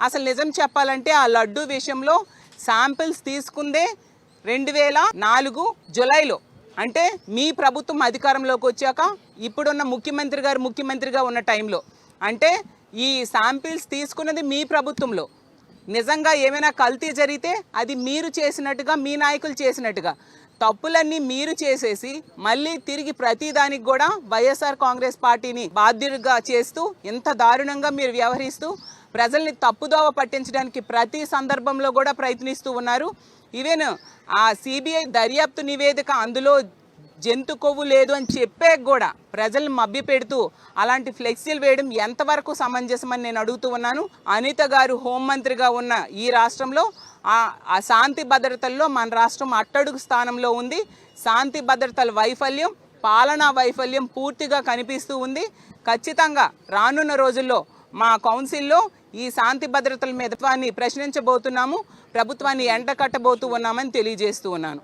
అసలు నిజం చెప్పాలంటే ఆ లడ్డు విషయంలో శాంపిల్స్ తీసుకుందే 2004 జూలైలో, అంటే మీ ప్రభుత్వం అధికారంలోకి వచ్చాక ఇప్పుడున్న ముఖ్యమంత్రి గారు ముఖ్యమంత్రిగా ఉన్న టైంలో, అంటే ఈ శాంపిల్స్ తీసుకున్నది మీ ప్రభుత్వంలో. నిజంగా ఏమైనా కల్తీ జరిగితే అది మీరు చేసినట్టుగా, మీ నాయకులు చేసినట్టుగా తప్పులన్నీ మీరు చేసేసి మళ్ళీ తిరిగి ప్రతిదానికి కూడా వైఎస్ఆర్ కాంగ్రెస్ పార్టీని బాధ్యులుగా చేస్తూ ఎంత దారుణంగా మీరు వ్యవహరిస్తూ ప్రజల్ని తప్పుదోవ పట్టించడానికి ప్రతి సందర్భంలో కూడా ప్రయత్నిస్తూ ఉన్నారు. ఈవెన్ ఆ సిబిఐ దర్యాప్తు నివేదిక అందులో జంతు కొవ్వు లేదు అని చెప్పే కూడా ప్రజల్ని మభ్యపెడుతూ అలాంటి ఫ్లెక్సీలు వేయడం ఎంతవరకు సమంజసమని నేను అడుగుతూ ఉన్నాను. అనిత గారు హోంమంత్రిగా ఉన్న ఈ రాష్ట్రంలో ఆ శాంతి భద్రతల్లో మన రాష్ట్రం అట్టడుగు స్థానంలో ఉంది. శాంతి భద్రతల వైఫల్యం, పాలనా వైఫల్యం పూర్తిగా కనిపిస్తూ ఉంది. ఖచ్చితంగా రానున్న రోజుల్లో మా కౌన్సిల్లో ఈ శాంతి భద్రతల మీద ప్రశ్నించబోతున్నాము, ప్రభుత్వాన్ని ఎండకట్టబోతూ ఉన్నామని తెలియజేస్తూ ఉన్నాను.